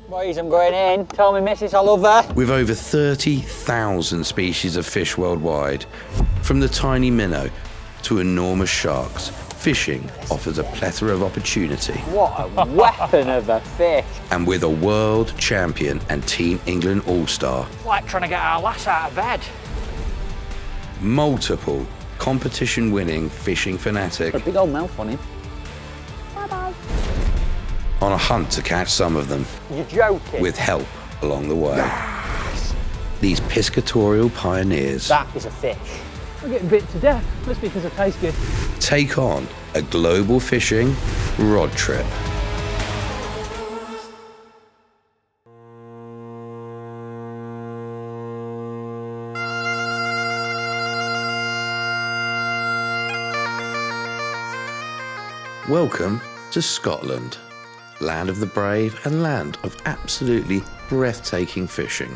Boys, I'm going in. Tell me, missus, I love her. With over 30,000 species of fish worldwide, from the tiny minnow to enormous sharks, fishing offers a plethora of opportunity. What a weapon of a fish. And with a world champion and Team England all-star, It's like trying to get our lass out of bed. multiple competition-winning fishing fanatic A big old mouth on him. on a hunt to catch some of them, You're joking. with help along the way. These piscatorial pioneers That is a fish. I'm getting bit to death. Must be because I taste good. take on a global fishing rod trip. Welcome to Scotland, land of the brave and land of absolutely breathtaking fishing.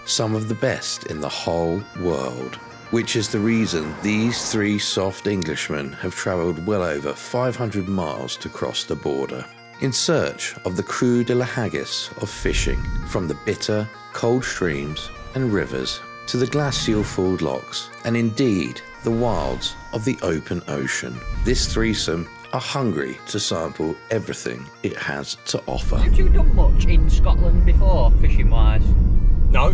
Some of the best in the whole world. Which is the reason these three soft Englishmen have travelled well over 500 miles to cross the border, in search of the cru de la haggis of fishing, from the bitter, cold streams and rivers to the glacial-filled lochs, and indeed the wilds of the open ocean. This threesome are hungry to sample everything it has to offer. Have you done much in Scotland before, fishing-wise? No.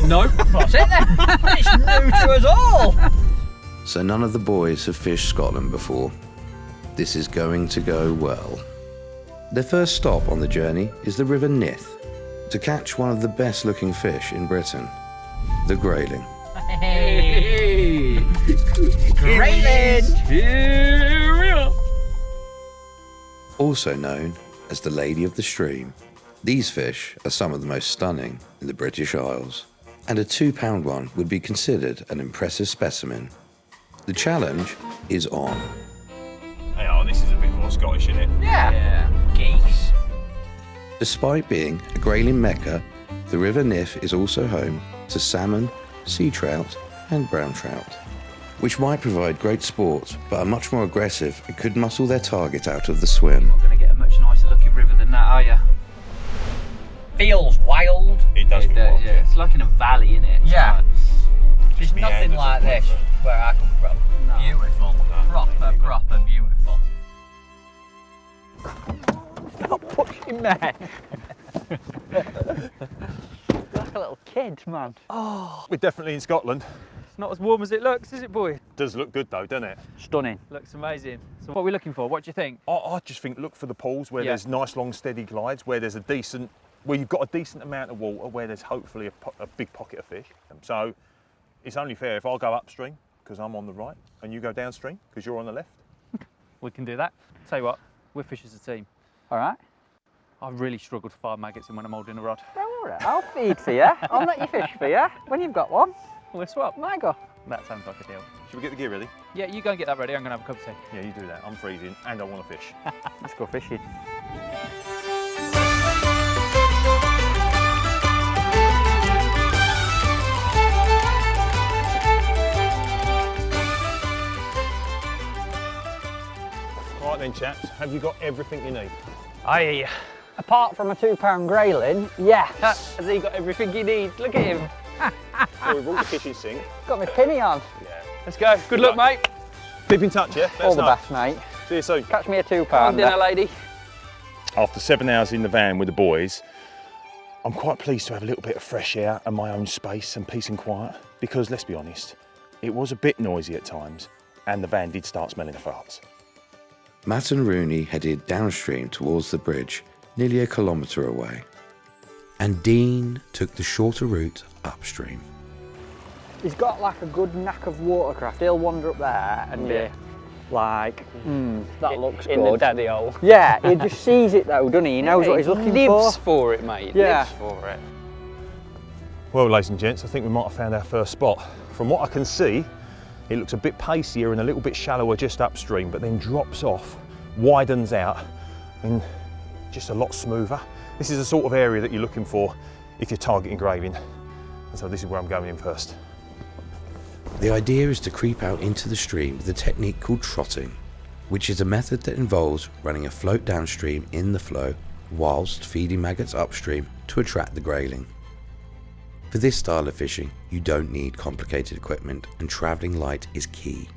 No. That's it then. It's new to us all. So none of the boys have fished Scotland before. This is going to go well. Their first stop on the journey is the River Nith, to catch one of the best looking fish in Britain, the grayling. Hey. Grayling. Here we are. Also known as the Lady of the Stream. These fish are some of the most stunning in the British Isles, and a 2-pound one would be considered an impressive specimen. The challenge is on. Hey, oh, this is a bit more Scottish, isn't it? Yeah. Geese. Despite being a grayling mecca, the River Nith is also home to salmon, sea trout and brown trout, which might provide great sport but are much more aggressive and could muscle their target out of the swim. Not going to get a much nicer looking river than that, are you? Feels wild. It does feel wild, yeah. It's like in a valley, isn't it? Yeah. There's nothing meanders like of this river. where I come from. No. Beautiful. Proper beautiful. Stop pushing me. Like a little kid, man. We're definitely in Scotland. It's not as warm as it looks, is it, boy? Does look good though, doesn't it? Stunning. Looks amazing. So what are we looking for? What do you think? I just think look for the pools where Yeah. there's nice long steady glides, where there's a decent, where you've got a decent amount of water, where there's hopefully a big pocket of fish. So it's only fair if I go upstream because I'm on the right and you go downstream because you're on the left. We can do that. Tell you what, we're fish as a team. All right. I really struggle to find maggots in when I'm holding a rod. Don't worry. I'll feed for you. I'll let you fish for you when you've got one. We'll swap. My go. That sounds like a deal. Should we get the gear ready? Yeah, you go and get that ready. I'm going to have a cup of tea. Yeah, you do that. I'm freezing and I want to fish. Let's go fishing. Right then, chaps, have you got everything you need? Aye. Apart from a 2-pound grayling, yes. Has he got everything he needs? Look at him. Well, we've brought the kitchen sink. Got my pinny on. Yeah. Let's go. Good luck, mate. Keep in touch, yeah? Let All us the know. best, mate. See you soon. Catch me a Come on, 2-pounder. dinner lady. After 7 hours in the van with the boys, I'm quite pleased to have a little bit of fresh air and my own space and peace and quiet because, let's be honest, it was a bit noisy at times and the van did start smelling of farts. Matt and Rooney headed downstream towards the bridge, nearly a kilometre away. And Dean took the shorter route upstream. He's got like a good knack of watercraft. He'll wander up there and be like, that looks good. In the daddy hole. Yeah, he just sees it though, doesn't he? He knows what he's looking lives for. for it, mate. Yeah. Lives for it. Well, ladies and gents, I think we might have found our first spot. From what I can see, it looks a bit pacier and a little bit shallower just upstream, but then drops off, widens out, and just a lot smoother. This is the sort of area that you're looking for if you're targeting graving. And so this is where I'm going in first. The idea is to creep out into the stream with a technique called trotting, which is a method that involves running a float downstream in the flow whilst feeding maggots upstream to attract the grayling. For this style of fishing, you don't need complicated equipment, and travelling light is key.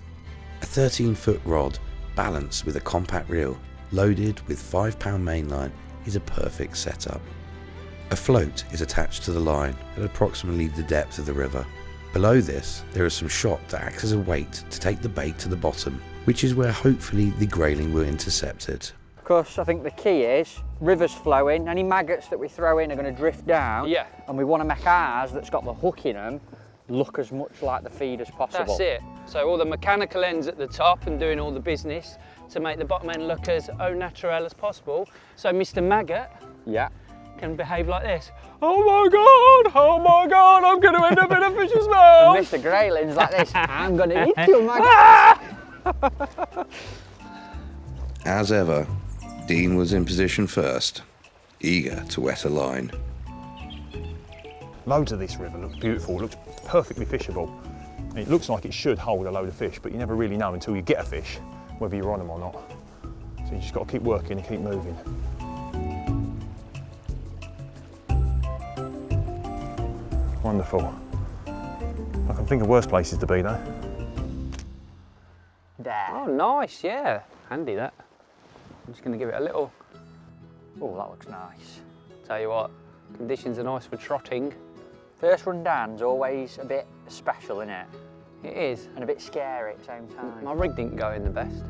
A 13-foot rod balanced with a compact reel loaded with 5-pound mainline is a perfect setup. A float is attached to the line at approximately the depth of the river. Below this, there is some shot that acts as a weight to take the bait to the bottom, which is where hopefully the grayling will intercept it. Of course, I think the key is river's flowing, any maggots that we throw in are going to drift down. Yeah. And we want to make ours that's got the hook in them look as much like the feed as possible. That's it. So all the mechanical ends at the top and doing all the business to make the bottom end look as au naturel as possible. So Mr. Maggot Yeah. can behave like this. Oh my God, I'm going to end up in a fish's mouth. And Mr. Grayling's like this, I'm going to eat you, maggot. As ever, Dean was in position first, eager to wet a line. Loads of this river looks beautiful, looks perfectly fishable. And it looks like it should hold a load of fish, but you never really know until you get a fish whether you're on them or not. So you just got to keep working and keep moving. Wonderful. I can think of worse places to be though. There. Oh, nice, yeah. Handy that. I'm just going to give it a little. Oh, that looks nice. Tell you what, conditions are nice for trotting. First run down's always a bit special, isn't it? It is. And a bit scary at the same time. My rig didn't go in the best.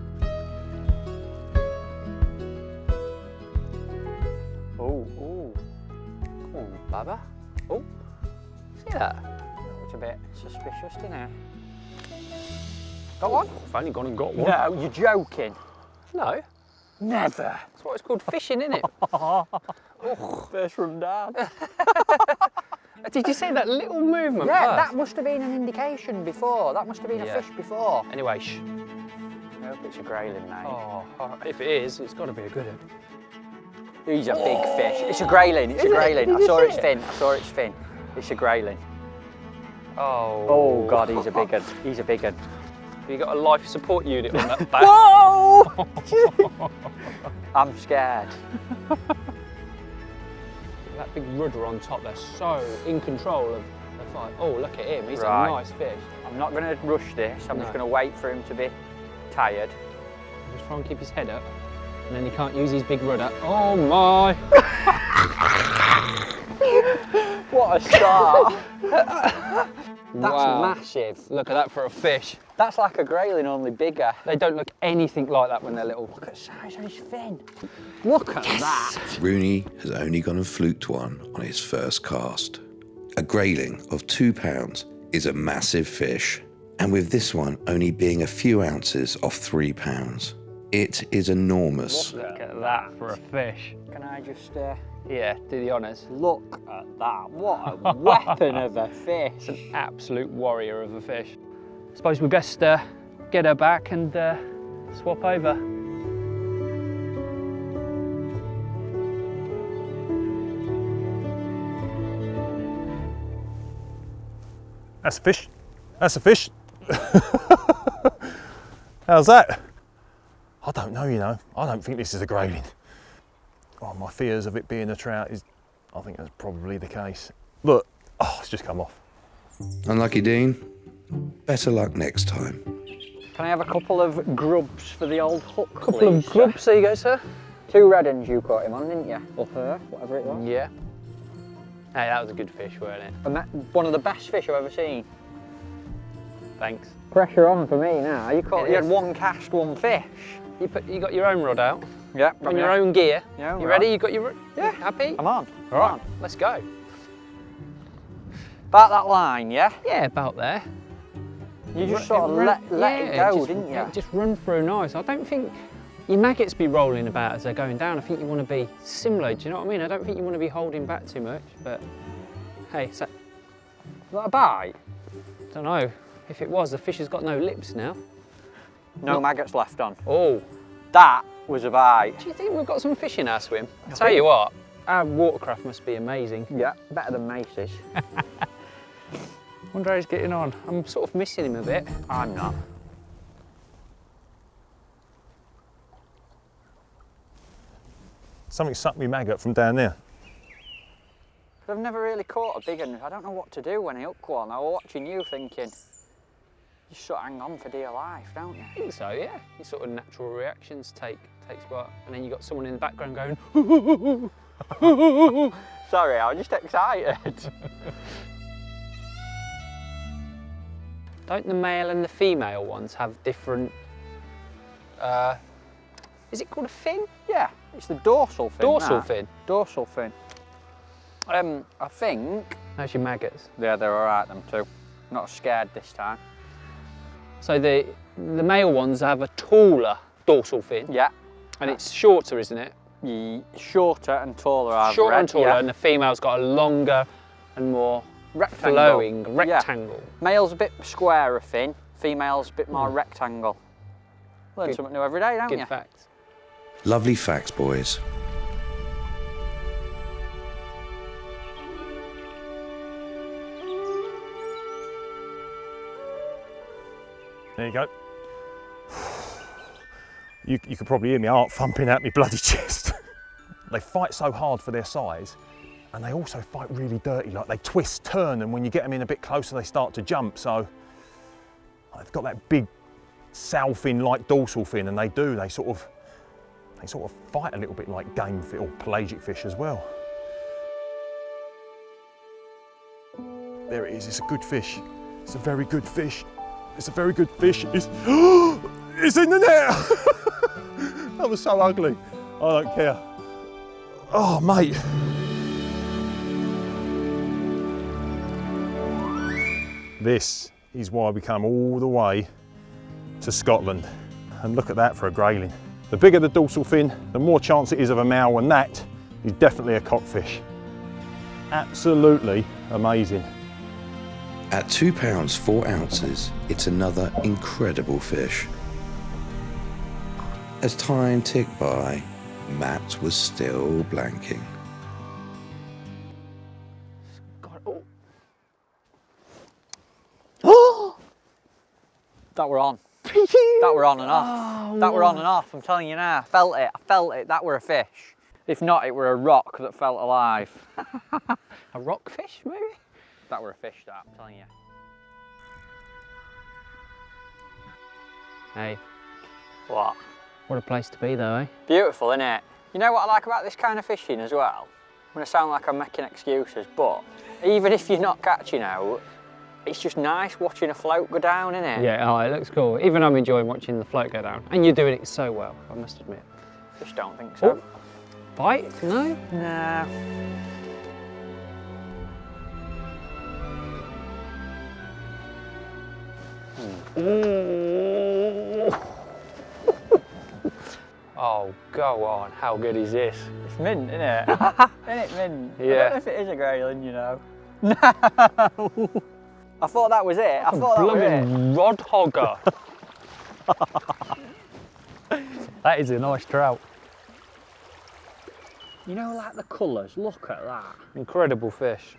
Oh, oh. Come on, Baba. Oh, see that? Looks a bit suspicious, doesn't it? Go on. I've only gone and got one. No, you're joking. No, Never. that's what it's called fishing, isn't it? First run down. Did you see that little movement Yeah, first? that must have been an indication before. That must have been a fish before. Anyway, shh. I hope it's a grayling, mate. Oh, if it is, it's got to be a good one. He's a big fish. It's a grayling. It's Is a it? grayling. Did I you saw see its it? fin. I saw its fin. It's a grayling. Oh. Oh God, he's a big one. He's a big one. Have you got a life support unit on that back? Whoa! I'm scared. That big rudder on top, they're so in control of the fight. Oh, look at him. He's Right. a nice fish. I'm not going to rush this. I'm just No. going to wait for him to be tired. Just try and keep his head up, and then he can't use his big rudder. Oh my! What a start! That's Wow. massive. Look at that for a fish. That's like a grayling, only bigger. They don't look anything like that when they're little. Look at the size of his fin. Look at that. Rooney has only gone and fluked one on his first cast. A grayling of 2 pounds is a massive fish, and with this one only being a few ounces of 3 pounds, it is enormous. Look at that for a fish. Can I just Yeah, do the honours. look at that? What a weapon of a fish. An absolute warrior of a fish. Suppose we best get her back and swap over. That's a fish. That's a fish. How's that? I don't know, you know. I don't think this is a grayling. Oh, my fears of it being a trout is, I think that's probably the case. Look, oh, it's just come off. Unlucky Dean, better luck next time. Can I have a couple of grubs for the old hook, Couple please, of grubs, there you go, sir. sir? 2 red uns you caught him on, didn't you? Or her, whatever it was. Yeah. Hey, that was a good fish, wasn't it? And that, one of the best fish I've ever seen. Thanks. Pressure on for me now. You had is. 1 cast, 1 fish. You got your own rod out, Yeah. on your own gear. Yeah, You right. ready? You got your... Yeah. Happy? I'm on. All right, let's go. About that line, yeah? Yeah, about there. You just sort of let it go, just, didn't you? Just run through nice. I don't think your maggots be rolling about as they're going down. I think you want to be similar, do you know what I mean? I don't think you want to be holding back too much, but hey, so, Is that a bite? I don't know. If it was, the fish has got no lips now. No maggots left on. Oh, That was a bite. do you think we've got some fish in our swim? I'll tell you what, our watercraft must be amazing. Yeah, better than Macey's. Wonder how he's getting on. I'm sort of missing him a bit. I'm not. Something sucked me maggot from down there. I've never really caught a big one. I don't know what to do when I hook one. I was watching you thinking, you sort of hang on for dear life, don't you? I think so, yeah. Your sort of natural reactions take spot, and then you got someone in the background going, Sorry, I was just excited. Don't the male and the female ones have different, is it called a fin? Yeah, it's the dorsal fin. Dorsal that. fin. Dorsal fin. I think. How's your maggots? Yeah, they're all right, them too. Not scared this time. So the male ones have a taller dorsal fin. Yeah. And it's shorter, isn't it? Shorter and taller. Shorter and taller, yeah. and the female's got a longer and more Rectangle. flowing rectangle. Yeah. Male's a bit squarer fin, female's a bit more rectangle. Learn Good. something new every day, don't you? Good fact. Lovely facts, boys. There you go. You could probably hear my heart thumping out my bloody chest. They fight so hard for their size, and they also fight really dirty. Like they twist, turn, and when you get them in a bit closer, they start to jump. So they've got that big sow fin-like dorsal fin, and they sort of fight a little bit like game fish or pelagic fish as well. There it is. It's a good fish. It's a very good fish. It's a very good fish. It's, it's in the net! That was so ugly. I don't care. Oh, mate. This is why we come all the way to Scotland. And look at that for a grayling. The bigger the dorsal fin, the more chance it is of a male, and that is definitely a cockfish. Absolutely amazing. At 2 pounds 4 ounces, it's another incredible fish. As time ticked by, Matt was still blanking. God, Oh! That were on. That were on and off. That were on and off, I'm telling you now. I felt it, that were a fish. If not, it were a rock that felt alive. a rockfish, maybe? That were a fish, that, I'm telling you. Hey, What? what a place to be though, eh? Beautiful, innit? You know what I like about this kind of fishing as well? I'm gonna sound like I'm making excuses, but even if you're not catching out, it's just nice watching a float go down, innit? Yeah, oh, it looks cool. Even I'm enjoying watching the float go down. And you're doing it so well, I must admit. Just don't think so. Oh. Bite? No? Nah. Oh, go on. How good is this? It's mint, isn't it? Isn't it mint? I Yeah. don't know if it is a grayling, you know. No! I thought that was it. I thought that was it. Blooming rod hogger. That is a nice trout. You know, like the colours, look at that. Incredible fish.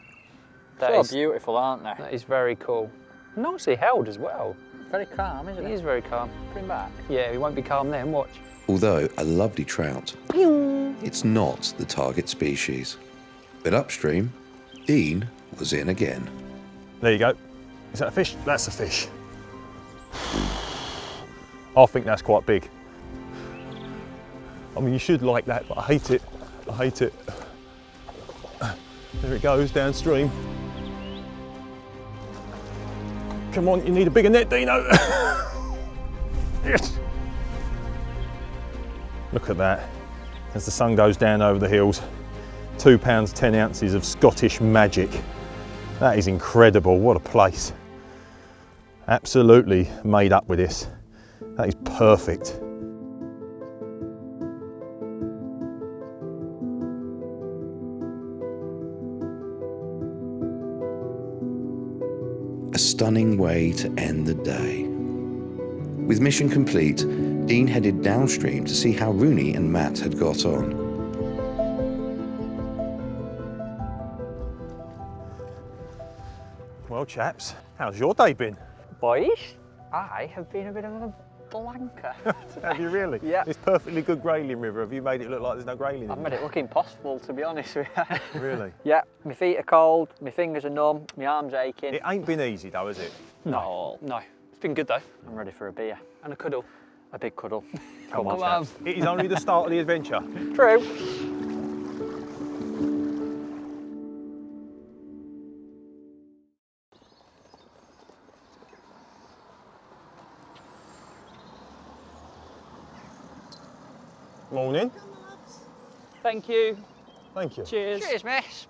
So beautiful, aren't they? That is very cool. Nicely held as well. Very calm, isn't He it? is very calm. Put him back. Yeah, he won't be calm then, watch. Although a lovely trout, it's not the target species. But upstream, Dean was in again. There you go. Is that a fish? That's a fish. I think that's quite big. I mean, you should like that, but I hate it. I hate it. There it goes, downstream. Come on, you need a bigger net, Dino. Yes. Look at that. As the sun goes down over the hills, 2 pounds 10 ounces of Scottish magic. That is incredible. What a place. Absolutely made up with this. That is perfect. A stunning way to end the day. With mission complete, Dean headed downstream to see how Rooney and Matt had got on. Well, chaps, how's your day been? Boys, I have been a bit of a blanker. Have you really? Yeah. This perfectly good grayling river, have you made it look like there's no grayling in I've it? made it look impossible, to be honest with you. Really? Yeah, my feet are cold, my fingers are numb, my arms aching. It ain't been easy though, has it? No, no. It's been good though. I'm ready for a beer. And a cuddle. A big cuddle. Come on. It is only the start of the adventure. True. Morning. Thank you. Thank you. Cheers. Cheers, miss.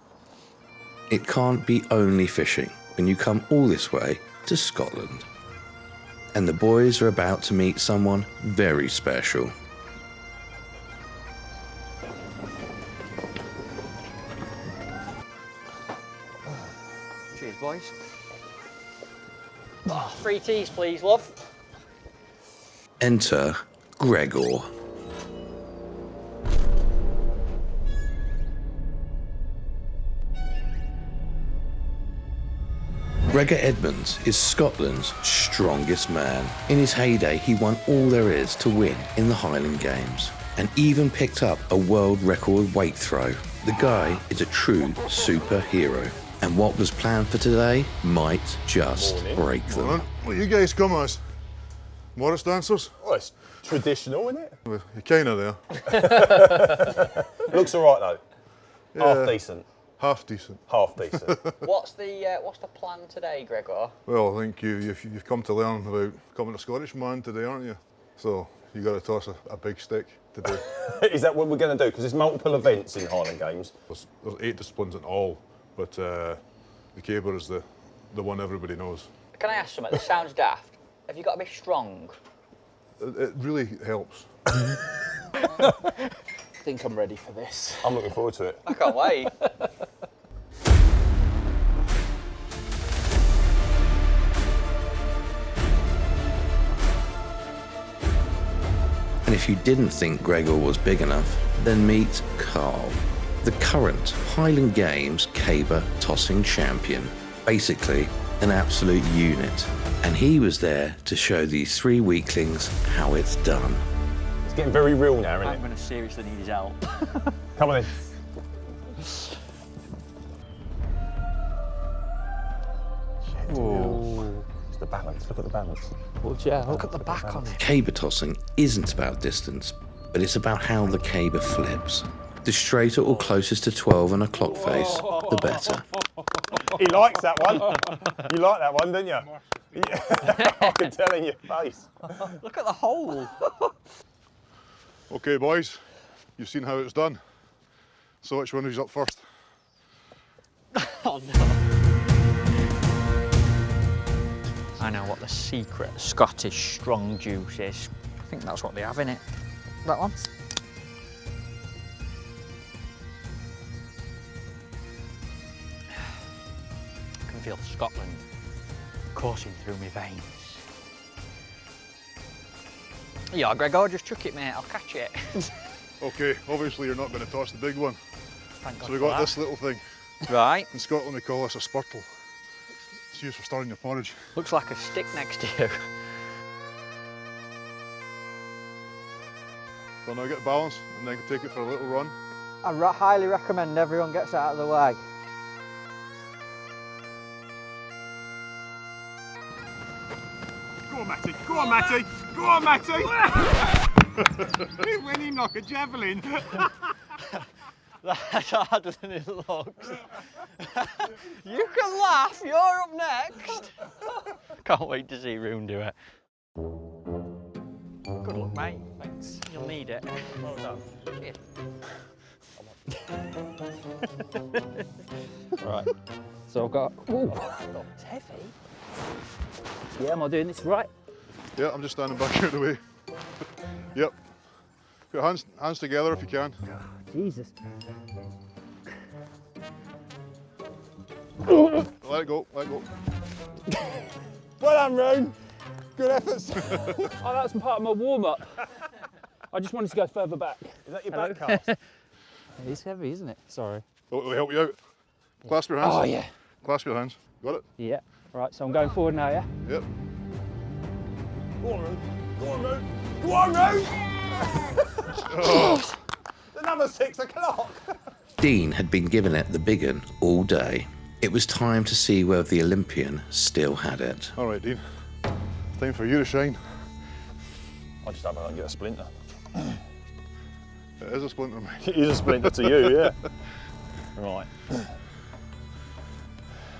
It can't be only fishing when you come all this way to Scotland. And the boys are about to meet someone very special. Cheers, boys. 3 teas, please, love. Enter Gregor. Gregor Edmonds is Scotland's strongest man. In his heyday, he won all there is to win in the Highland Games and even picked up a world record weight throw. The guy is a true superhero, and what was planned for today might just break them. Morning. Well, you guys come as Morris dancers? Oh, it's traditional, isn't it? Well, you're kind of there. Looks all right though. Yeah. Half decent. Half decent. Half decent. What's the plan today, Gregor? Well, I think you've come to learn about becoming a Scottish man today, aren't you? So you got to toss a big stick today. Is that what we're going to do? Because there's multiple events in Highland Games. There's 8 disciplines in all, but the caber is the one everybody knows. Can I ask something? This sounds daft. Have you got to be strong? It really helps. I think I'm ready for this. I'm looking forward to it. I can't wait. And if you didn't think Gregor was big enough, then meet Carl, the current Highland Games caber tossing champion. Basically, an absolute unit. And he was there to show these 3 weaklings how it's done. It's getting very real now, isn't I'm it? going to seriously need his help. Come on in. Ooh. It's the balance. Look at the balance. Watch out. Look at the back on it. Caber tossing isn't about distance, but it's about how the caber flips. The straighter or closest to 12 on a clock face, the better. He likes that one. You like that one, didn't you? Yeah. I can tell in your face. Look at the hole. Okay, boys, you've seen how it's done. So which one is up first? Oh no. I know what the secret Scottish strong juice is. I think that's what they have in it. That one. I can feel Scotland coursing through my veins. Yeah, Gregor, just chuck it, mate. I'll catch it. Okay, obviously you're not going to toss the big one. Thank God So we for got that. this little thing. Right. In Scotland, we call this a spurtle. It's used for stirring your porridge. Looks like a stick next to you. So now get balance and then take it for a little run. I highly recommend everyone gets out of the way. Go on, Matty. Go on, Matty. Go on, Matty. He's winning like a javelin. That's harder than it looks. You can laugh, you're up next. Can't wait to see Roon do it. Good luck, mate. Thanks. You'll need it. Well done. Cheers. Right. So I've got. Ooh. It's heavy. Yeah, am I doing this right? Yeah, I'm just standing back here the way. Yep. Put your hands together if you can. Jesus. Let it go, let it go. Well done, Roon. Good efforts. Oh, that's part of my warm-up. I just wanted to go further back. Is that your back cast? It is heavy, isn't it? Sorry. Will we help you out? Clasp your hands. Oh, yeah. Clasp your hands. Got it? Yeah. Right, so I'm going forward now, yeah? Yep. Go on, Roon. Go on, Root. Go on, Root. Oh. Another 6 o'clock. Dean had been given it the big un all day. It was time to see whether the Olympian still had it. All right, Dean. Time for you to shine. I just hope I don't get a splinter. It is a splinter, mate. It is a splinter to you, yeah. Right.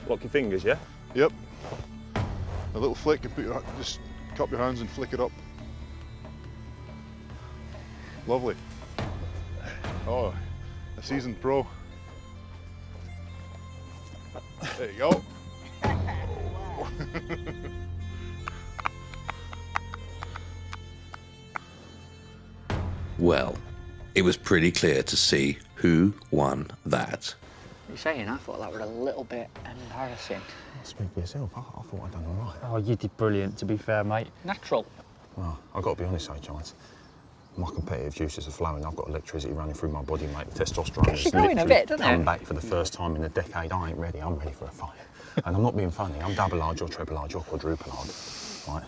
Lock your fingers, yeah? Yep. A little flick and just cup your hands and flick it up. Lovely. Oh, a seasoned pro. There you go. Well, it was pretty clear to see who won that. You're saying I thought that was a little bit embarrassing. Speak for yourself. I thought I'd done all right. Oh, you did brilliant, to be fair, mate. Natural. Well, I've got to be honest, though, Giants. My competitive juices are flowing. I've got electricity running through my body, mate. The testosterone has going a bit, doesn't it? come back for the first time in a decade. I ain't ready. I'm ready for a fight. And I'm not being funny. I'm double large, you're triple large, you're quadruple large. Right?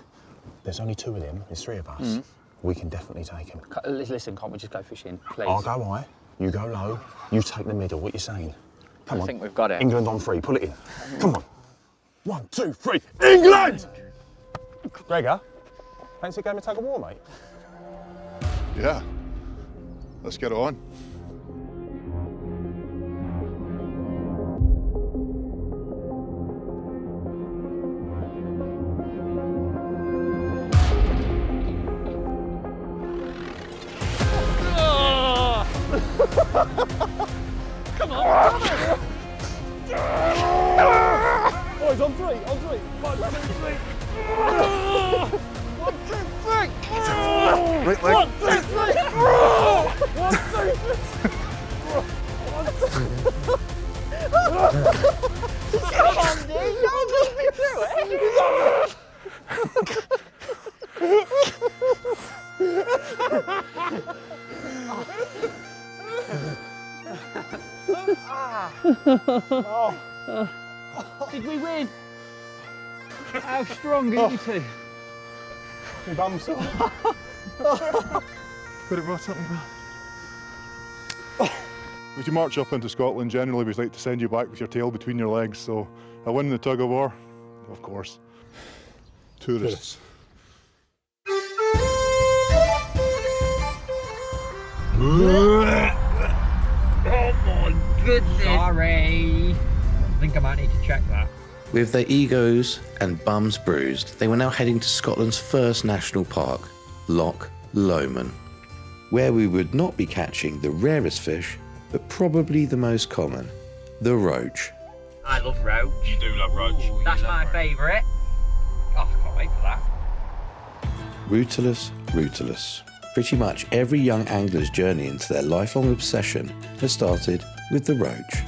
There's only 2 of them. There's 3 of us. We can definitely take him. Listen, can't we just go fishing, please? I'll go high. You go low. You take the middle. What you saying? Come on. I think we've got it. England on 3. Pull it in. Come on. 1, 2, 3. England! Gregor, fancy a game of tug of war, mate? Yeah. Let's get it on. Come on! Oh, he's on 3. On 3. 1, 2, 3. 1, 2, 3. Right leg. 1, 2, 3. 1, 2, 3. Come on, dude! Don't push me through it! Did we win? How strong are you two? My bum's sore. Put it right up, man. As you march up into Scotland, generally we'd like to send you back with your tail between your legs, so I win the tug of war, of course. Tourists. Oh my goodness! Sorry. I think I might need to check that. With their egos and bums bruised, they were now heading to Scotland's first national park, Loch Lomond, where we would not be catching the rarest fish, but probably the most common, the roach. I love roach. You do love roach. That's my favourite. Oh, I can't wait for that. Ruthless, ruthless. Pretty much every young angler's journey into their lifelong obsession has started with the roach.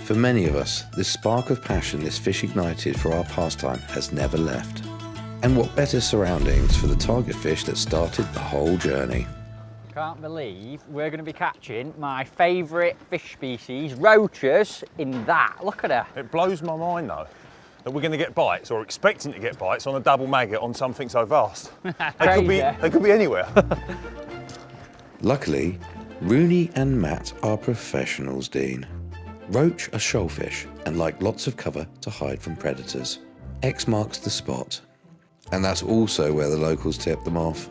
For many of us, the spark of passion this fish ignited for our pastime has never left. And what better surroundings for the target fish that started the whole journey. Can't believe we're going to be catching my favourite fish species, roaches, in that. Look at her. It blows my mind, though, that we're going to get bites, or expecting to get bites, on a double maggot on something so vast. They could be anywhere. Luckily, Rooney and Matt are professionals, Dean. Roach are shoalfish and like lots of cover to hide from predators. X marks the spot. And that's also where the locals tip them off.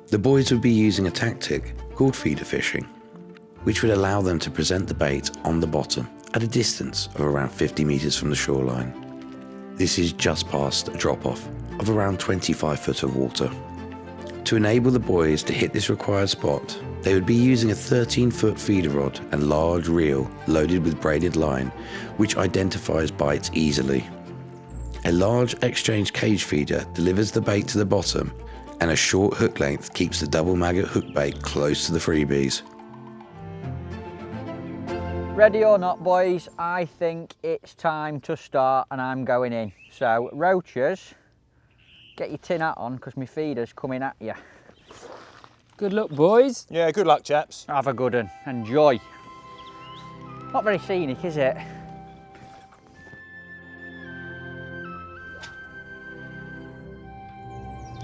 The boys would be using a tactic called feeder fishing, which would allow them to present the bait on the bottom at a distance of around 50 metres from the shoreline. This is just past a drop-off of around 25 foot of water. To enable the boys to hit this required spot, they would be using a 13-foot feeder rod and large reel loaded with braided line, which identifies bites easily. A large exchange cage feeder delivers the bait to the bottom, and a short hook length keeps the double maggot hook bait close to the freebies. Ready or not, boys, I think it's time to start and I'm going in. So, roaches, get your tin hat on because my feeder's coming at you. Good luck, boys. Yeah, good luck, chaps. Have a good one. Enjoy. Not very scenic, is it?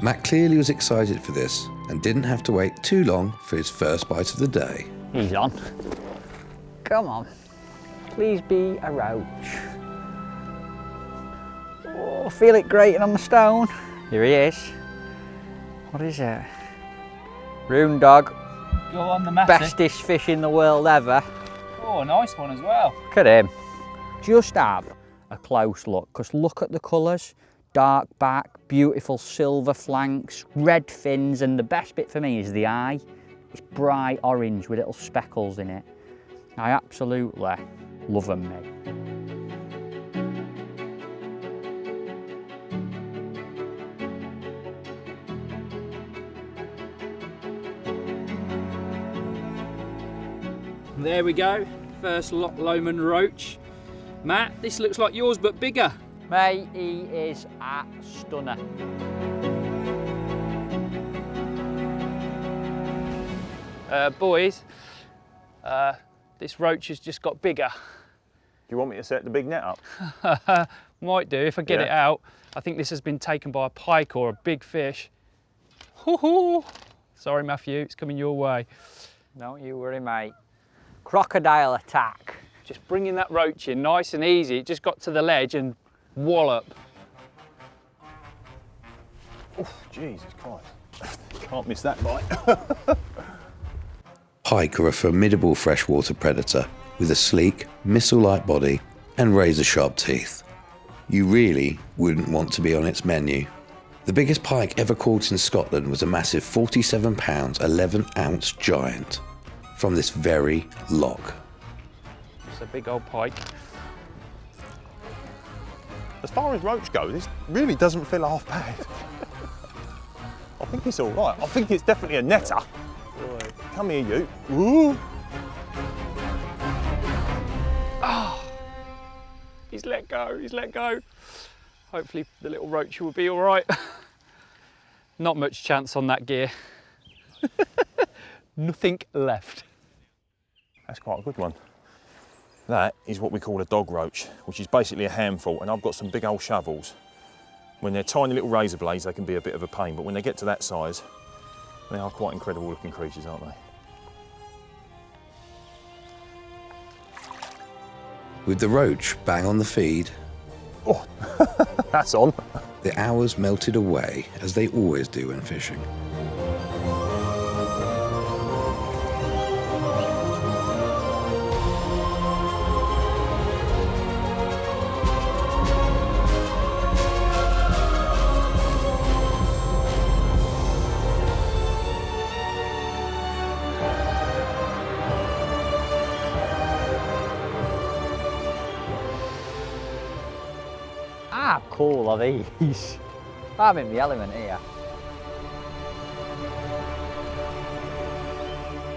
Matt clearly was excited for this and didn't have to wait too long for his first bite of the day. He's on. Come on. Please be a roach. Oh, feel it grating on the stone. Here he is. What is it? Roon dog. Go on the Macey. Bestest fish in the world ever. Oh, a nice one as well. Look at him. Just have a close look, because look at the colours. Dark back, beautiful silver flanks, red fins, and the best bit for me is the eye. It's bright orange with little speckles in it. I absolutely love them, mate. There we go, first Loch Lomond roach. Matt, this looks like yours but bigger. Mate, he is a stunner. Boys, this roach has just got bigger. Do you want me to set the big net up? Might do if I get it out. I think this has been taken by a pike or a big fish. Hoo-hoo. Sorry, Matthew, it's coming your way. Don't you worry, mate. Crocodile attack. Just bringing that roach in nice and easy. It just got to the ledge and wallop. Oh, Jesus Christ. Can't miss that bite. Pike are a formidable freshwater predator with a sleek, missile-like body and razor-sharp teeth. You really wouldn't want to be on its menu. The biggest pike ever caught in Scotland was a massive 47-pound, 11-ounce giant from this very loch. It's a big old pike. As far as roach go, this really doesn't feel half bad. I think it's all right. I think it's definitely a netter. Right. Come here, you. Ooh. Oh, he's let go, he's let go. Hopefully the little roach will be all right. Not much chance on that gear. Nothing left. That's quite a good one. That is what we call a dog roach, which is basically a handful, and I've got some big old shovels. When they're tiny little razor blades, they can be a bit of a pain, but when they get to that size, they are quite incredible looking creatures, aren't they? With the roach bang on the feed, oh, that's on. The hours melted away, as they always do when fishing. How cool are these? I'm in the element here.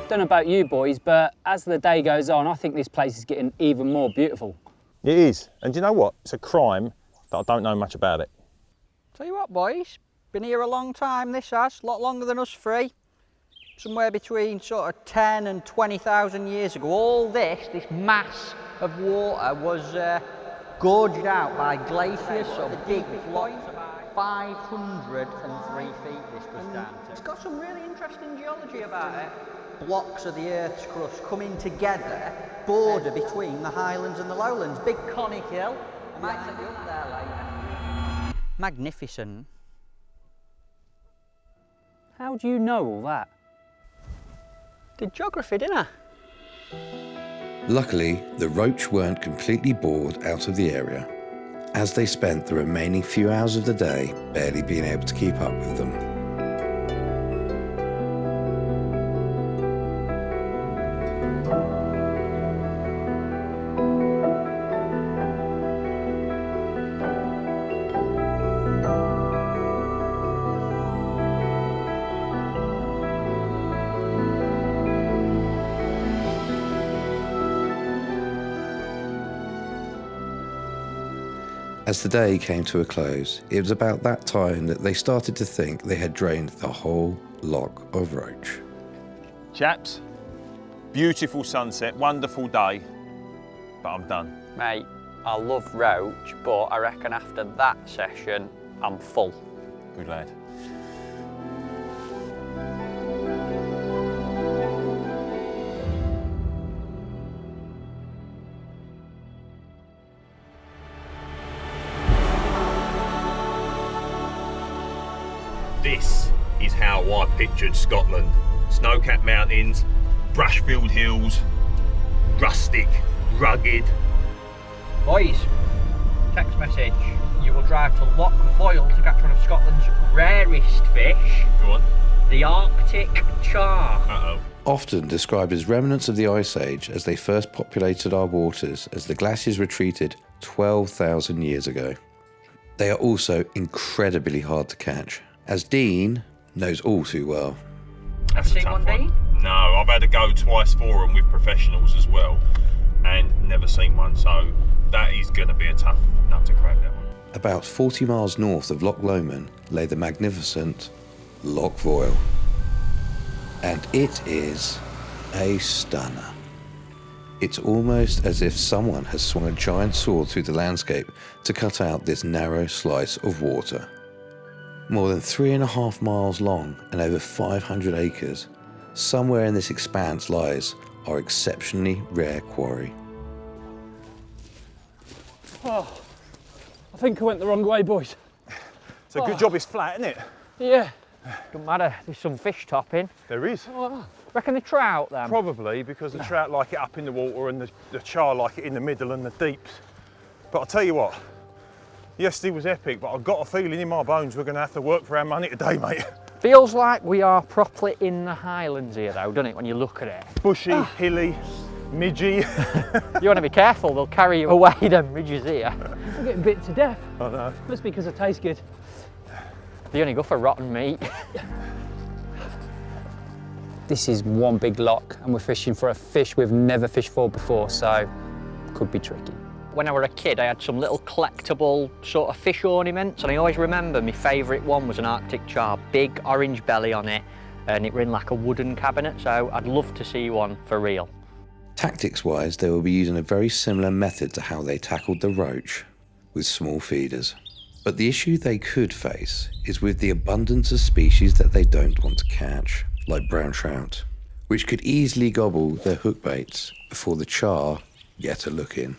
Don't know about you boys, but as the day goes on, I think this place is getting even more beautiful. It is, and do you know what? It's a crime that I don't know much about it. Tell you what, boys, been here a long time, this has, a lot longer than us three. Somewhere between sort of 10 and 20,000 years ago, all this mass of water was gorged out by glaciers, so big blocks, 503 feet this goes down to. It's got some really interesting geology about it. Blocks of the Earth's crust coming together, border between the Highlands and the Lowlands. Big conic hill. I might take you up there later. Magnificent. How do you know all that? Did geography, didn't I? Luckily, the roach weren't completely bored out of the area, as they spent the remaining few hours of the day barely being able to keep up with them. As the day came to a close, it was about that time that they started to think they had drained the whole loch of roach. Chaps, beautiful sunset, wonderful day, but I'm done. Mate, I love roach, but I reckon after that session, I'm full. Good lad. how I pictured Scotland. Snow-capped mountains, brush-filled hills, rustic, rugged. Boys, text message. You will drive to Loch Lomond to catch one of Scotland's rarest fish. Go on. The Arctic char. Uh-oh. Often described as remnants of the Ice Age as they first populated our waters as the glaciers retreated 12,000 years ago. They are also incredibly hard to catch, as Dean knows all too well. Have you seen one, Dean? No, I've had to go twice for them with professionals as well, and never seen one, so that is going to be a tough nut to crack, that one. About 40 miles north of Loch Lomond lay the magnificent Loch Voil. And it is a stunner. It's almost as if someone has swung a giant sword through the landscape to cut out this narrow slice of water. More than 3.5 miles long and over 500 acres, somewhere in this expanse lies our exceptionally rare quarry. Oh, I think I went the wrong way, boys. It's a good job it's flat, isn't it? Yeah. Don't matter, there's some fish topping. There is. Reckon the trout then? Probably because the trout like it up in the water and the char like it in the middle and the deeps. But I'll tell you what, yesterday was epic, but I've got a feeling in my bones we're going to have to work for our money today, mate. Feels like we are properly in the Highlands here though, doesn't it, when you look at it? Bushy, hilly, midgy. You want to be careful, they'll carry you away, them ridges here. I'm getting bit to death. I know. Must be because I taste good. They only go for rotten meat. This is one big loch and we're fishing for a fish we've never fished for before, so could be tricky. When I was a kid, I had some little collectible sort of fish ornaments, and I always remember my favourite one was an Arctic char, big orange belly on it, and it was in like a wooden cabinet, so I'd love to see one for real. Tactics-wise, they will be using a very similar method to how they tackled the roach, with small feeders. But the issue they could face is with the abundance of species that they don't want to catch, like brown trout, which could easily gobble their hook baits before the char get a look in.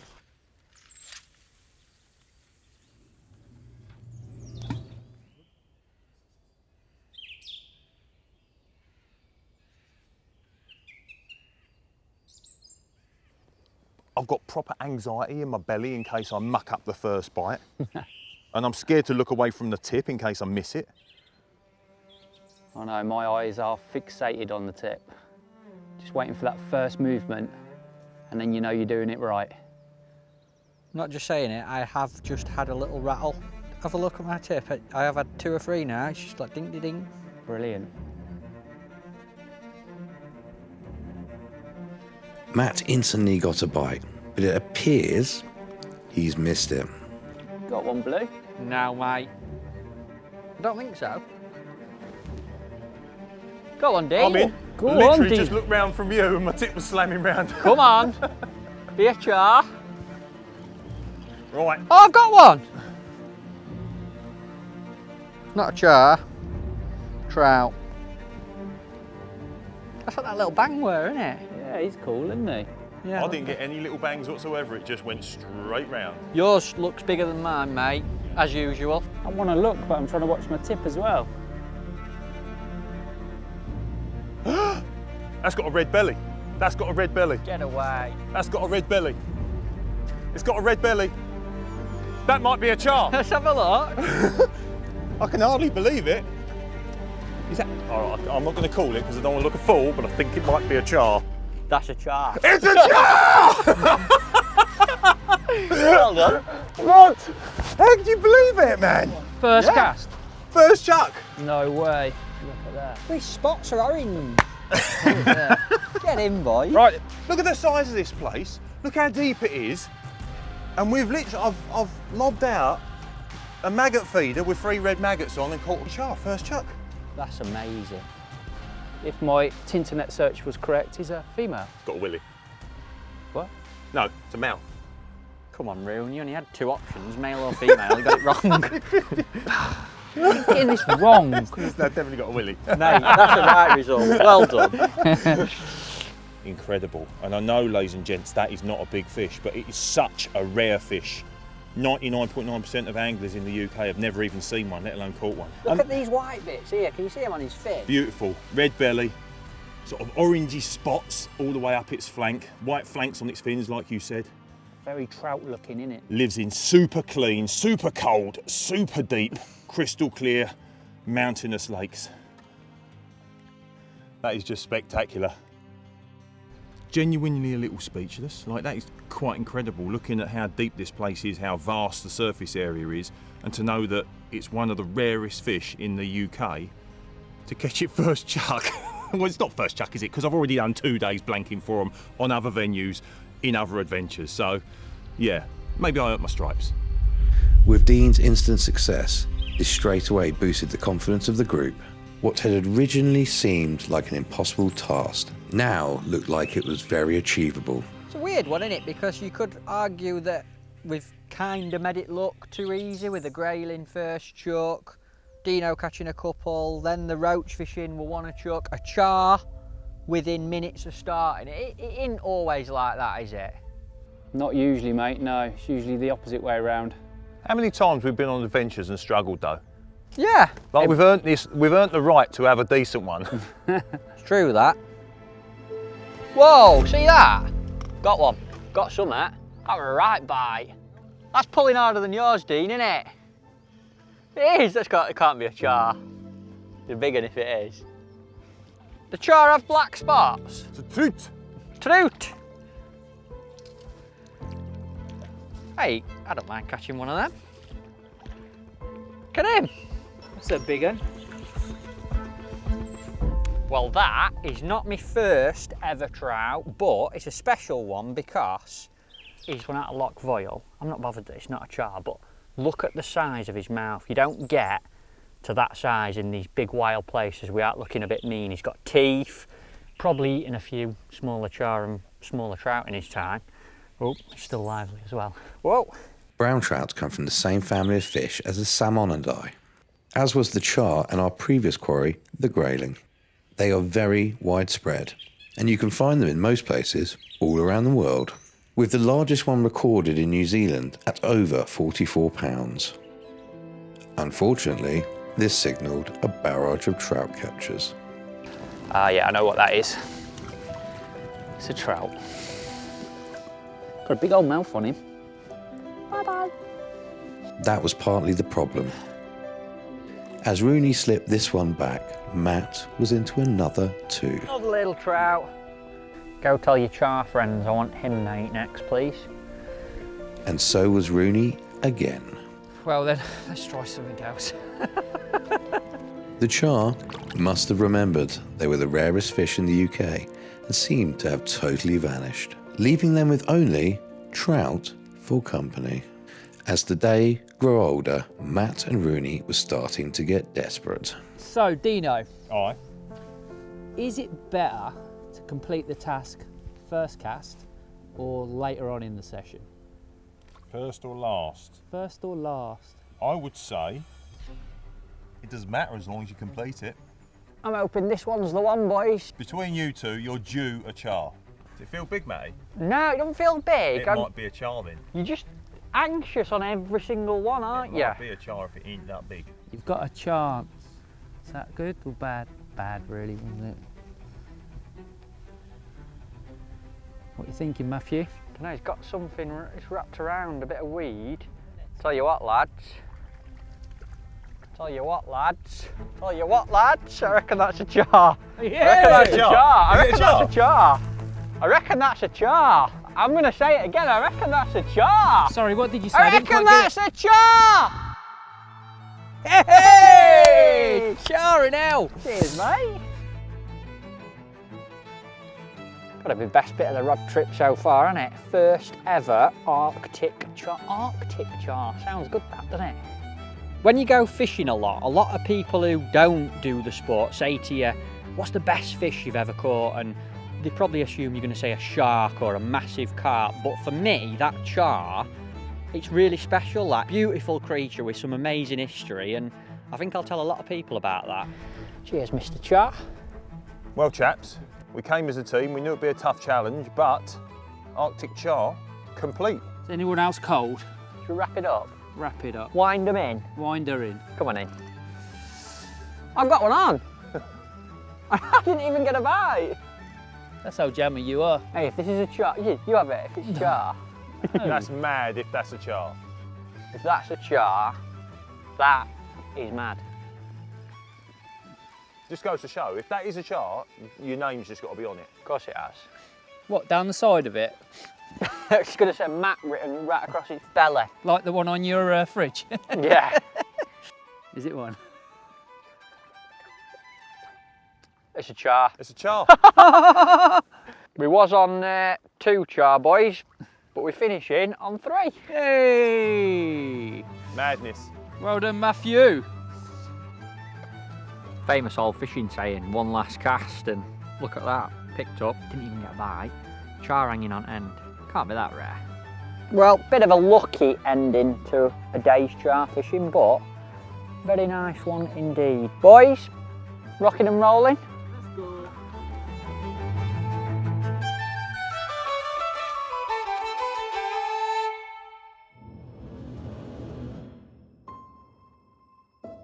I've got proper anxiety in my belly in case I muck up the first bite. And I'm scared to look away from the tip in case I miss it. I know, my eyes are fixated on the tip. Just waiting for that first movement, and then you know you're doing it right. Not just saying it, I have just had a little rattle. Have a look at my tip. I have had 2 or 3 now, it's just like ding ding ding. Brilliant. Matt instantly got a bite, but it appears he's missed it. Got one blue? No, mate. I don't think so. Go on, Dean. I'm in. Go on, Literally Dean. just looked round from you and my tip was slamming round. Come on. Be a char. Right. Oh, I've got one. Not a char. Trout. That's what that little bang were, isn't it? Yeah, he's cool, isn't he? Yeah. I didn't get any little bangs whatsoever, it just went straight round. Yours looks bigger than mine, mate, as usual. I want to look, but I'm trying to watch my tip as well. That's got a red belly. That's got a red belly. Get away. That's got a red belly. It's got a red belly. That might be a char. Let's have a look. I can hardly believe it. Is that? All right, I'm not going to call it because I don't want to look a fool, but I think it might be a char. That's a char. It's a char! Well done. What? How can you believe it, man? First cast? First chuck. No way. Look at that. These spots are orange. Yeah. Get in, boy. Right, look at the size of this place. Look how deep it is. And we've literally, I've lobbed out a maggot feeder with 3 red maggots on and caught a char, first chuck. That's amazing. If my Tinternet search was correct, he's a female. Got a willy. What? No, it's a male. Come on, Rooney, you only had 2 options, male or female. You got it wrong. You're getting this wrong. Mate, They've definitely got a willy. that's the right result. Well done. Incredible. And I know, ladies and gents, that is not a big fish, but it is such a rare fish. 99.9% of anglers in the UK have never even seen one, let alone caught one. Look at these white bits here, can you see them on his fin? Beautiful, red belly, sort of orangey spots all the way up its flank, white flanks on its fins like you said. Very trout looking, isn't it? Lives in super clean, super cold, super deep, crystal clear, mountainous lakes. That is just spectacular. Genuinely a little speechless. Like, that is quite incredible, looking at how deep this place is, how vast the surface area is, and to know that it's one of the rarest fish in the UK, to catch it first chuck. Well, it's not first chuck, is it? Because I've already done 2 days blanking for them on other venues, in other adventures. So, yeah, maybe I earned my stripes. With Dean's instant success, this straight away boosted the confidence of the group. What had originally seemed like an impossible task now looked like it was very achievable. It's a weird one, isn't it? Because you could argue that we've kind of made it look too easy with the grayling first chuck, Dino catching a couple, then the roach fishing will want to chuck, a char within minutes of starting. It isn't always like that, is it? Not usually, mate, no. It's usually the opposite way around. How many times we've been on adventures and struggled though? Yeah. Like, we've earned the right to have a decent one. It's true, that. Whoa, see that? Got one. Got some, that. Got a right bite. That's pulling harder than yours, Dean, isn't it? It is. It can't be a char. You're big one if it is. The char have black spots? It's a truth. Trout. Hey, I don't mind catching one of them. Look at him. That's a big one. Well, that is not my first ever trout, but it's a special one because he's one out of Loch Lomond. I'm not bothered that it's not a char, but look at the size of his mouth. You don't get to that size in these big wild places without looking a bit mean. He's got teeth, probably eaten a few smaller char and smaller trout in his time. Oh, he's still lively as well. Whoa. Brown trout come from the same family of fish as the salmonidai, as was the char and our previous quarry, the grayling. They are very widespread, and you can find them in most places all around the world, with the largest one recorded in New Zealand at over 44 pounds. Unfortunately, this signalled a barrage of trout captures. Yeah, I know what that is. It's a trout. Got a big old mouth on him. Bye-bye. That was partly the problem. As Rooney slipped this one back, Matt was into another 2. Another little trout. Go tell your char friends I want him to eat next, please. And so was Rooney again. Well then, let's try something else. The char must have remembered they were the rarest fish in the UK and seemed to have totally vanished, leaving them with only trout for company. As the day grew older, Matt and Rooney were starting to get desperate. So, Dino, Aye. is it better to complete the task first cast or later on in the session? First or last? First or last? I would say it doesn't matter as long as you complete it. I'm hoping this one's the one, boys. Between you two, you're due a char. Does it feel big, Matty? No, it don't feel big. It might be a char then. You're just anxious on every single one, aren't It you? might be a char if it ain't that big. You've got a chance. Is that good or bad? Bad, really, wasn't it? What are you thinking, Matthew? No, he's got something, it's wrapped around, a bit of weed. Tell you what, lads. I reckon that's a char. Yeah! I reckon that's a char. I reckon that's a char. I'm going to say it again, I reckon that's a char. Sorry, what did you say? I didn't reckon quite get that's a char. Hey! Charring out. Cheers, mate. Gotta be the best bit of the rod trip so far, isn't it? First ever Arctic char. Arctic char. Sounds good, that, doesn't it? When you go fishing a lot of people who don't do the sport say to you, what's the best fish you've ever caught? And they probably assume you're going to say a shark or a massive carp. But for me, that char, it's really special. That beautiful creature with some amazing history. And I think I'll tell a lot of people about that. Cheers, Mr. Char. Well, chaps, we came as a team. We knew it'd be a tough challenge, but Arctic char complete. Is anyone else cold? Should we wrap it up? Wrap it up. Wind them in. Wind her in. Come on in. I've got one on. I didn't even get a bite. That's how jammy you are. Hey, if this is a char, you have it. If it's a char, That's mad if that's a char. if that's a char, that is mad. Just goes to show, if that is a char, your name's just got to be on it. Of course it has. What, down the side of it? It's going to say Matt written right across its belly. Like the one on your fridge? Yeah. Is it one? It's a char. It's a char. We was on 2 char, boys, but we're finishing on 3. Hey! Madness. Well done, Matthew. Famous old fishing saying, one last cast, and look at that. Picked up, didn't even get a bite. Char hanging on end. Can't be that rare. Well, bit of a lucky ending to a day's char fishing, but very nice one indeed. Boys, rocking and rolling. Let's go.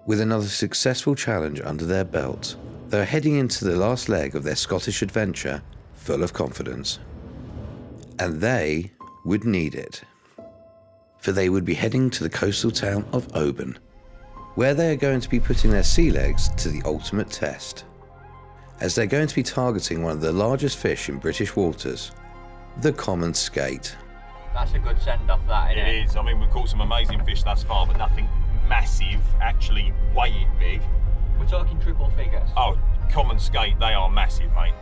With another successful challenge under their belt, they are heading into the last leg of their Scottish adventure full of confidence. And they would need it. For they would be heading to the coastal town of Oban, where they are going to be putting their sea legs to the ultimate test, as they're going to be targeting one of the largest fish in British waters, the common skate. That's a good send off, that, isn't it? It is. I mean, we've caught some amazing fish thus far, but nothing massive, actually weighing big. We're talking triple figures. Oh, common skate, they are massive, mate.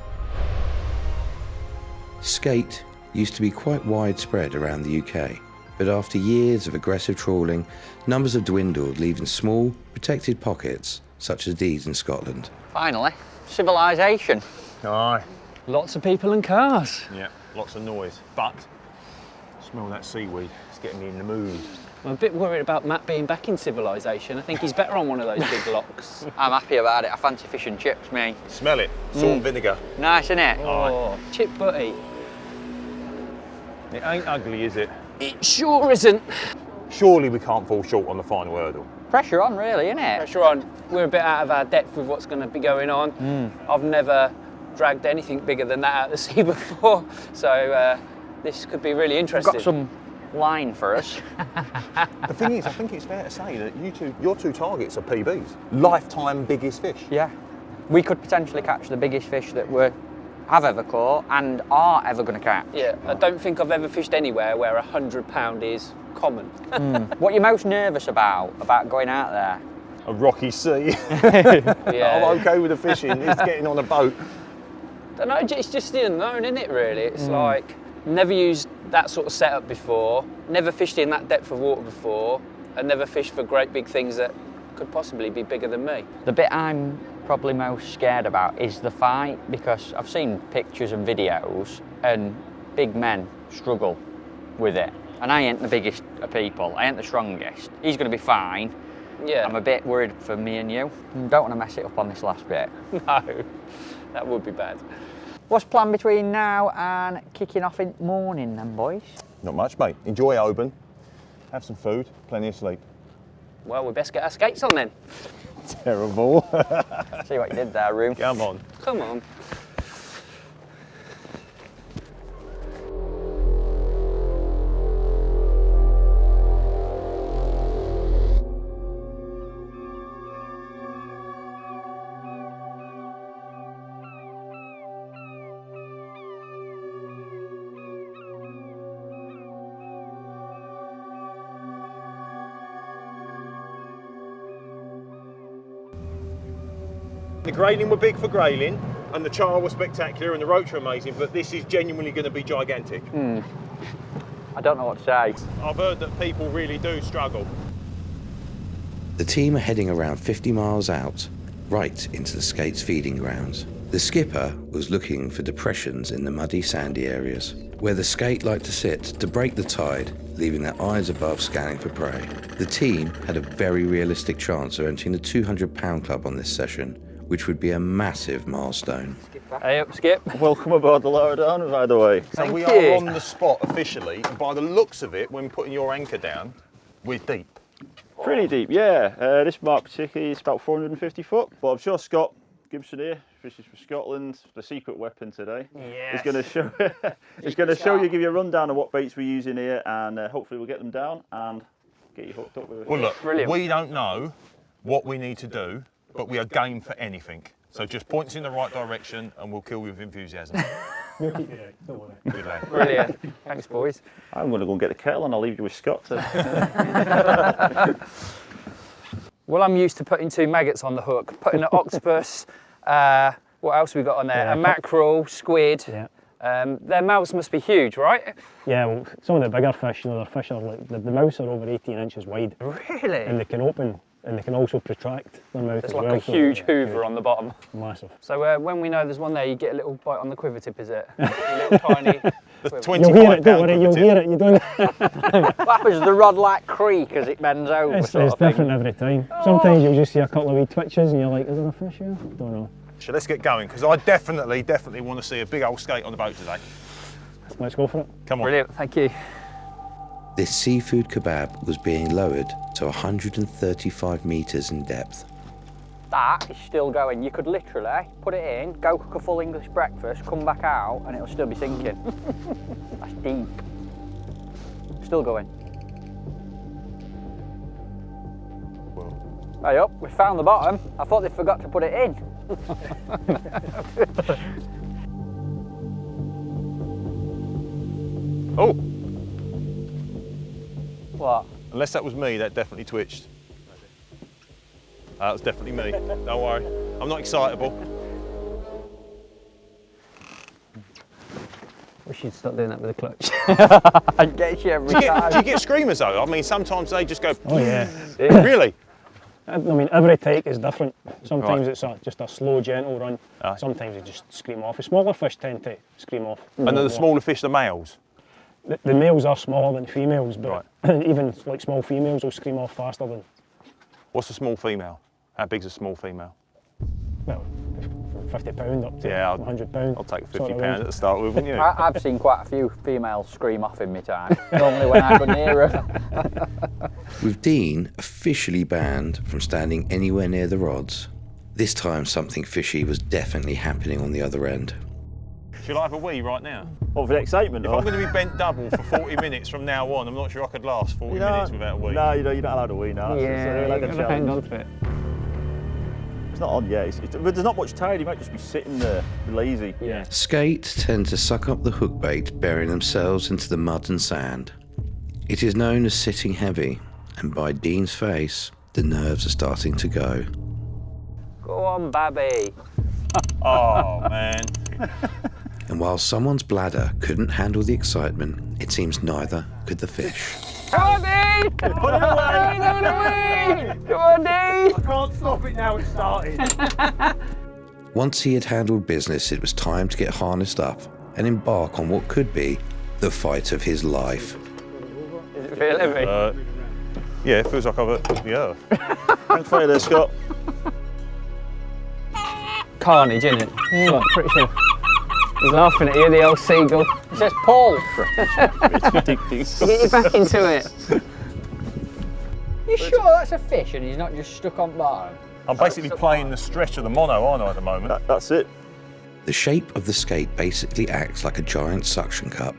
Skate used to be quite widespread around the UK, but after years of aggressive trawling, numbers have dwindled, leaving small, protected pockets such as these in Scotland. Finally, civilization. Aye. Lots of people and cars. Yeah, lots of noise, but smell that seaweed. It's getting me in the mood. I'm a bit worried about Matt being back in civilization. I think he's better on one of those big locks. I'm happy about it. I fancy fish and chips, me. Smell it. Salt and vinegar. Nice, isn't it? Oh, chip butty. It ain't ugly, is it? It sure isn't. Surely we can't fall short on the final hurdle. Pressure on, really, isn't it? Pressure on. We're a bit out of our depth with what's going to be going on. I've never dragged anything bigger than that out of the sea before, so this could be really We've interesting. got some line for us. The thing is, I think it's fair to say that your two targets are PBs. Lifetime biggest fish. Yeah. We could potentially catch the biggest fish that we have ever caught and are ever going to catch. Yeah, I don't think I've ever fished anywhere where £100 is common. What are you most nervous about going out there? A rocky sea. Yeah. I'm okay with the fishing. It's getting on a boat. I don't know, it's just the unknown, isn't it, really? It's like, never used that sort of setup before, never fished in that depth of water before, and never fished for great big things that could possibly be bigger than me. The bit I'm probably most scared about is the fight, because I've seen pictures and videos and big men struggle with it. And I ain't the biggest of people, I ain't the strongest. He's going to be fine. Yeah. I'm a bit worried for me and you. Don't want to mess it up on this last bit. No, that would be bad. What's planned between now and kicking off in morning then, boys? Not much, mate. Enjoy Oban. Have some food. Plenty of sleep. Well, we best get our skates on then. Terrible. See what you did there, Room. Come on. Come on. The grayling were big for grayling, and the char was spectacular, and the roach are amazing, but this is genuinely going to be gigantic. I don't know what to say. I've heard that people really do struggle. The team are heading around 50 miles out, right into the skate's feeding grounds. The skipper was looking for depressions in the muddy, sandy areas, where the skate like to sit to break the tide, leaving their eyes above scanning for prey. The team had a very realistic chance of entering the 200-pound club on this session, which would be a massive milestone. Skipper, Hey up, Skip. Welcome aboard the Lower Down, by the way. So Thank we you. are on the spot officially, and by the looks of it, when putting your anchor down, we're deep. Pretty deep, yeah. This mark particularly is about 450 foot, but I'm sure Scott Gibson here, fishes for Scotland, the secret weapon today. Yes. He's going to show, give you a rundown of what baits we're using here, and hopefully we'll get them down and get you hooked up with it. Well, look, Brilliant. we don't know what we need to do, but we are game for anything. So just point us in the right direction, and we'll kill you with enthusiasm. Good lad. Brilliant. Thanks, boys. I'm going to go and get the kettle, and I'll leave you with Scott to... Well, I'm used to putting 2 maggots on the hook, putting an octopus, what else have we got on there? Yeah, a mackerel, squid. Yeah. Their mouths must be huge, right? Yeah, well, some of the bigger fish, their fish are like, the mouths are over 18 inches wide. Really? And they can open, and they can also protract their mouth It's as like well. a huge hoover on the bottom. Massive. So when we know there's one there, you get a little bite on the quiver tip, is it? A little tiny. The You'll hear it, don't worry, you'll tip. hear it. You don't... What happens? The rod like creak as it bends over. It's sort of thing? different every time. Sometimes you'll just see a couple of wee twitches, and you're like, is there a fish here? Don't know. So let's get going, because I definitely want to see a big old skate on the boat today. Let's go for it. Come on. Brilliant, thank you. This seafood kebab was being lowered to 135 metres in depth. That is still going. You could literally put it in, go cook a full English breakfast, come back out, and it'll still be sinking. That's deep. Still going. Hey up, we found the bottom. I thought they forgot to put it in. Oh, What? unless that was me, that definitely twitched. That was definitely me. Don't worry, I'm not excitable. We should stop doing that with the clutch. I get you every Do you time. get screamers though? I mean, sometimes they just go. Oh yeah. Really? I mean, every take is different. Sometimes Right. it's just a slow, gentle run. Aye. Sometimes they just scream off. The smaller fish tend to scream off. And then the smaller fish, the males. The males are smaller than females, but Right. even like small females will scream off faster than, What's a small female? How big's a small female? well, £50 up to Yeah, £100. I'll take sort of £50 range. at the start with, wouldn't you? I've seen quite a few females scream off in my time. Normally when I go near them. With Dean officially banned from standing anywhere near the rods, this time something fishy was definitely happening on the other end. Shall I have a wee right now? Oh, for the excitement, If or? I'm going to be bent double for 40 minutes from now on, I'm not sure I could last 40 minutes without a wee. No, you're not allowed to wee now. It's like a challenge. to it. It's not on yet. But there's not much tide. You might just be sitting there, lazy. Yeah. Skate tend to suck up the hook bait, burying themselves into the mud and sand. It is known as sitting heavy, and by Dean's face, the nerves are starting to go. Go on, Babby. Oh, man. And while someone's bladder couldn't handle the excitement, it seems neither could the fish. Come on, Dean! Put it away! Come on, Dean! I can't stop it now, it's started. Once he had handled business, it was time to get harnessed up and embark on what could be the fight of his life. Is it feel heavy? Yeah, it feels like I've hit the earth. Thanks for there, Scott. Carnage, isn't it? Yeah, pretty sure. He's laughing at you, the old seagull. It says Paul. Get you back into it. You sure that's a fish and he's not just stuck on bottom? I'm basically playing the stretch of the mono, aren't I, at the moment? That's it. The shape of the skate basically acts like a giant suction cup,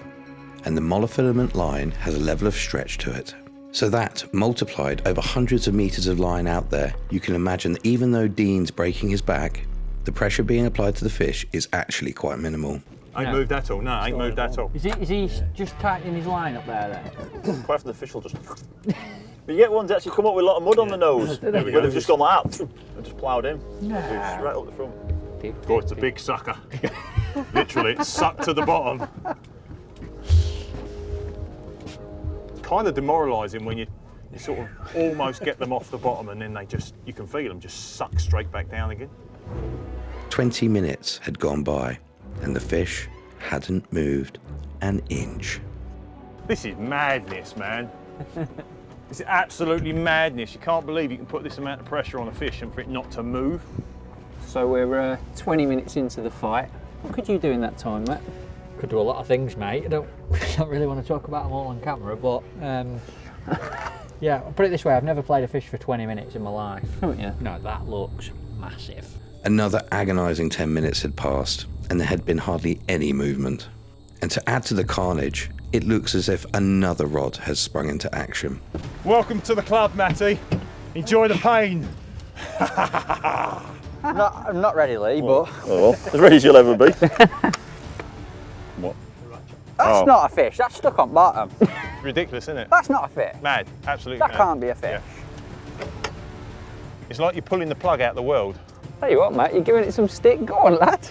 and the monofilament line has a level of stretch to it. So that, multiplied over hundreds of meters of line out there, you can imagine that even though Dean's breaking his back, the pressure being applied to the fish is actually quite minimal. Ain't moved at all. No, ain't moved at all. Is he just tightening his line up there then? Quite often the fish will just... But you get ones that actually come up with a lot of mud on the nose. Where they've just gone like that and just ploughed in. Just right up the front. God, it's a big sucker. Literally, it's sucked to the bottom. It's kind of demoralising when you sort of almost get them off the bottom and then they just, you can feel them just suck straight back down again. 20 minutes had gone by, and the fish hadn't moved an inch. This is madness, man. It's absolutely madness. You can't believe you can put this amount of pressure on a fish and for it not to move. So we're 20 minutes into the fight. What could you do in that time, Matt? Could do a lot of things, mate. I don't really want to talk about them all on camera, but yeah, I'll put it this way, I've never played a fish for 20 minutes in my life. Haven't you? No, that looks massive. Another agonising 10 minutes had passed, and there had been hardly any movement. And to add to the carnage, it looks as if another rod has sprung into action. Welcome to the club, Matty. Enjoy the pain. I'm not ready, Lee, but... Oh, well, as ready as you'll ever be. What? That's not a fish, that's stuck on bottom. Ridiculous, isn't it? That's not a fish. Mad, absolutely That mad. can't be a fish. Yeah. It's like you're pulling the plug out of the world. Tell you what, mate, you're giving it some stick. Go on, lad.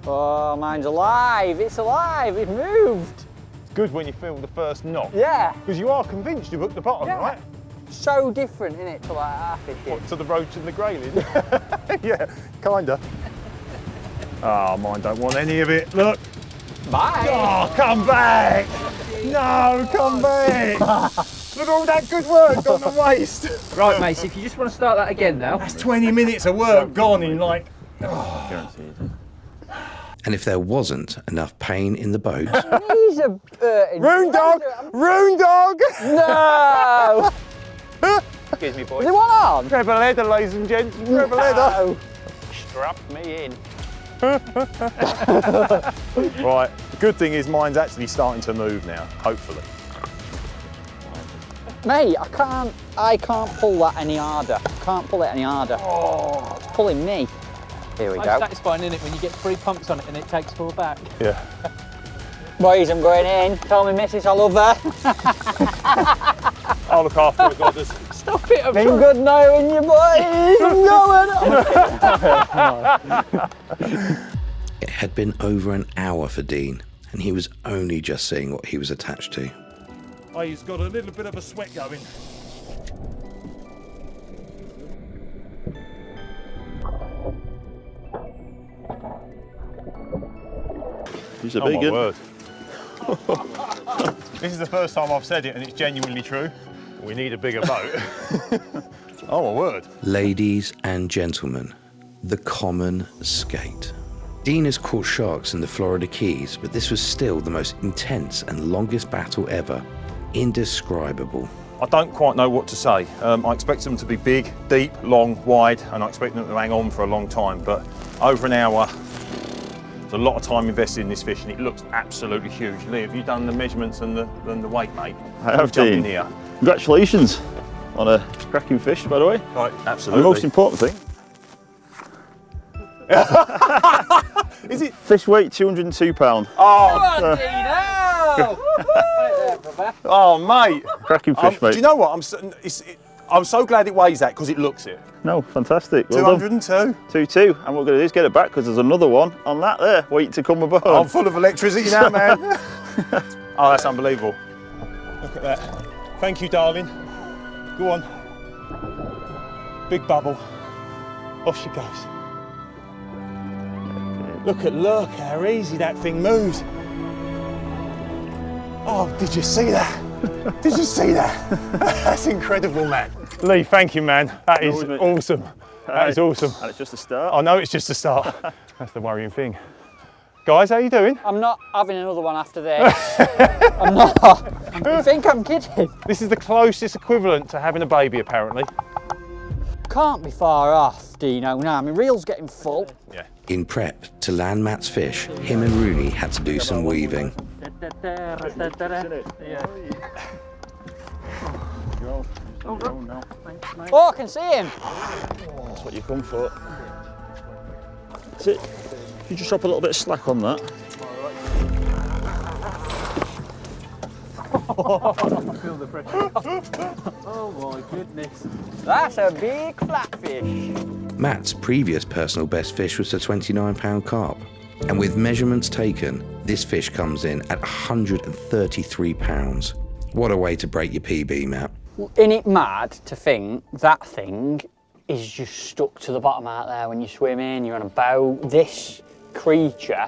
Oh, mine's alive, it's alive, it moved. It's good when you feel the first knock. Yeah. Because you are convinced you've hooked the bottom, Yeah. right? So different, isn't it, to like our fishing? What, to the roach and the grayling? Yeah, kinda. Oh, mine don't want any of it. Look. Bye. Oh, come back! No, come back! Look at all that good work gone to waste. Right, Macey, if you just want to start that again now. That's 20 minutes of work gone in like... Guaranteed. And if there wasn't enough pain in the boat, He's a Roon dog! Roon dog! No! Excuse me, boys. Is there one on? Treble header, ladies and gents. Treble header. No. Strap me in. Right, the good thing is mine's actually starting to move now, hopefully. Mate, I can't pull that any harder. Can't pull it any harder. Oh, it's pulling me. Here we It's go. satisfying, isn't it, when you get 3 pumps on it and it takes 4 back? Yeah. Boys, I'm going in. Tell me missus I love her. I'll look after it, goddess. Stop it, I'm Been trying. good knowing you, boys. I'm going. it had been over an hour for Dean, and he was only just seeing what he was attached to. Oh, he's got a little bit of a sweat going. He's a Oh big my one. word. This is the first time I've said it and it's genuinely true. We need a bigger boat. Oh my word. Ladies and gentlemen, the common skate. Dean has caught sharks in the Florida Keys, but this was still the most intense and longest battle ever. Indescribable. I don't quite know what to say. I expect them to be big, deep, long, wide, and I expect them to hang on for a long time, but over an hour, there's a lot of time invested in this fish and it looks absolutely huge. Lee, have you done the measurements and the weight, mate? I have, Jump in Dean. here. Congratulations on a cracking fish, by the way. Right, And absolutely. the most important thing, Is it? fish weight 202 £202. Oh, mate. Cracking fish, mate. Do you know what? I'm so glad it weighs that because it looks it. No, fantastic. Well done. 202. 2-2, and what we're going to do is get it back because there's another one on that there, waiting to come aboard. I'm full of electricity now, man. Oh, that's unbelievable. Look at that. Thank you, darling. Go on. Big bubble. Off she goes. Look how easy that thing moves. Oh, did you see that? Did you see that? That's incredible, man. Lee, thank you, man. That is awesome. That is awesome. And it's just a start. I know it's just a start. That's the worrying thing. Guys, how you doing? I'm not having another one after this. I'm not. You think I'm kidding? This is the closest equivalent to having a baby, apparently. Can't be far off, Dino. Now, my reel's getting full. Yeah. In prep to land Matt's fish, him and Rooney had to do some weaving. Oh, I can see him. That's what you come for. That's it. If you just drop a little bit of slack on that. Feel the pressure. Oh my goodness. That's a big flatfish. Matt's previous personal best fish was a 29-pound carp. And with measurements taken, this fish comes in at 133 pounds. What a way to break your PB, Matt. Isn't it mad to think that thing is just stuck to the bottom out there when you swim in, you're on a boat. This creature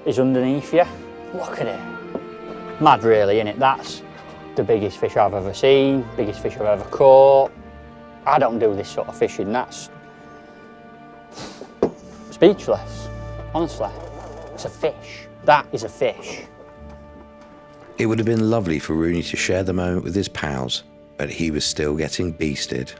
is underneath you. Look at it. Mad really, innit? That's the biggest fish I've ever seen, biggest fish I've ever caught. I don't do this sort of fishing, that's speechless, honestly. That's a fish. That is a fish. It would have been lovely for Rooney to share the moment with his pals, but he was still getting beasted.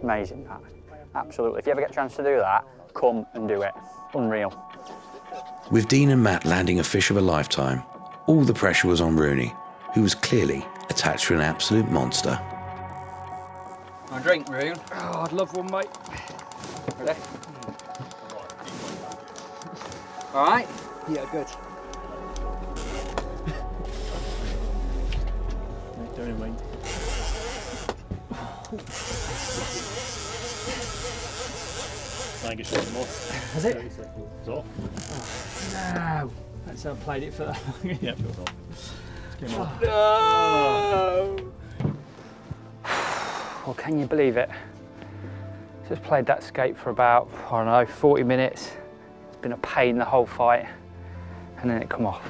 Amazing, that. Absolutely. If you ever get a chance to do that, come and do it. Unreal. With Dean and Matt landing a fish of a lifetime, all the pressure was on Rooney, who was clearly attached to an absolute monster. Want a drink, Roon? Oh, I'd love one, mate. Ready? All right? Yeah, good. Don't mind. I think it's short more. Has it? It's off. No. That's how I played it for that long. Yeah, it's off. Came off. No! Well, can you believe it? Just played that skate for about, I don't know, 40 minutes. It's been a pain the whole fight, and then it come off.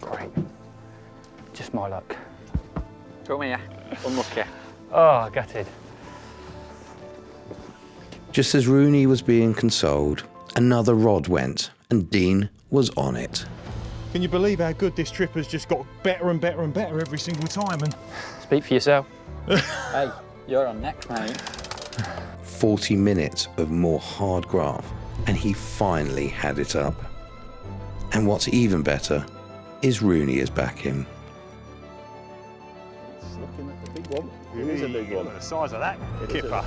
Great. Just my luck. Come here. Unlucky. Oh, gutted. Just as Rooney was being consoled, another rod went, and Dean was on it. Can you believe how good this trip has just got better and better and better every single time? And Speak for yourself. Hey, you're on next, mate. 40 minutes of more hard graft, and he finally had it up. And what's even better is Rooney is back in. Looking at the big one. It is a big one. the size of that kipper.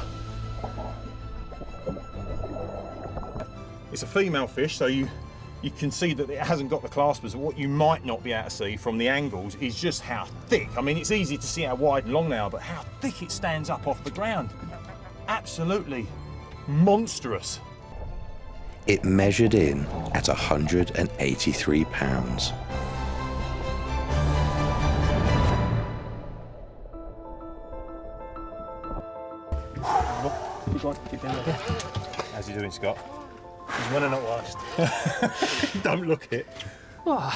It's a female fish, so you can see that it hasn't got the claspers. What you might not be able to see from the angles is just how thick. I mean, it's easy to see how wide and long they are, but how thick it stands up off the ground. Absolutely monstrous. It measured in at 183 pounds. Keep down there. How's he doing, Scott? He's winning at last. Don't look it. Oh,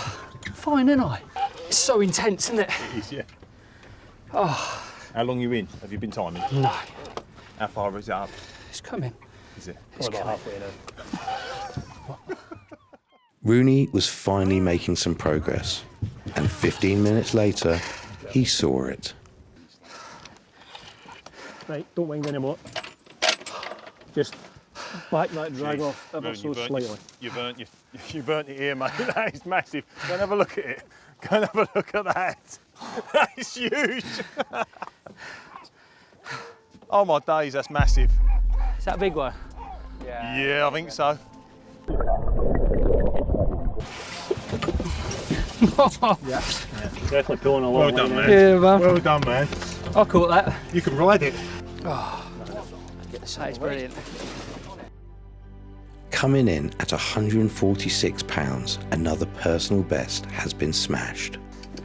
fine, ain't I? It's so intense, isn't it? It is, yeah. Oh, How long are you in? Have you been timing? no. How far is it up? It's coming. Is it? It's About coming. halfway now. Rooney was finally making some progress, and 15 minutes later, he saw it. Right, don't mind anymore. Just back that drag off ever so slightly. You burnt your ear, mate. That is massive. Go and have a look at it. Go and have a look at that. That is huge. Oh my days, that's massive. Is that a big one? Yeah, I think so. Yeah. Definitely pulling a lot. Well done, man. Yeah, man. Well done, man. I caught that. You can ride it. That is brilliant. Coming in at 146 pounds, another personal best has been smashed.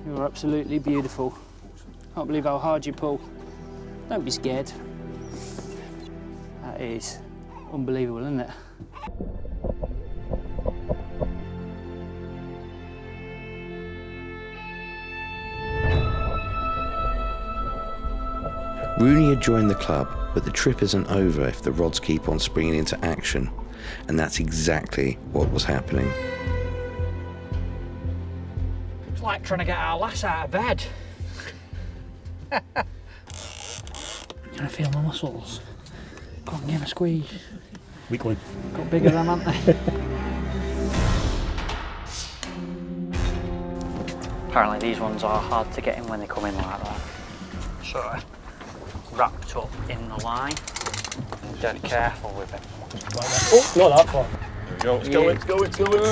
You're absolutely beautiful. Can't believe how hard you pull. Don't be scared. That is unbelievable, isn't it? Rooney had joined the club, but the trip isn't over if the rods keep on springing into action, and that's exactly what was happening. It's like trying to get our lass out of bed. Can I feel my muscles? Go on, give them a squeeze. Weak one. Got bigger than them, haven't they? Apparently these ones are hard to get in when they come in like that. So, wrapped up in the line. Dead careful with it. Like that. Oh, not that far. There we go. It's going, it's going, it's going.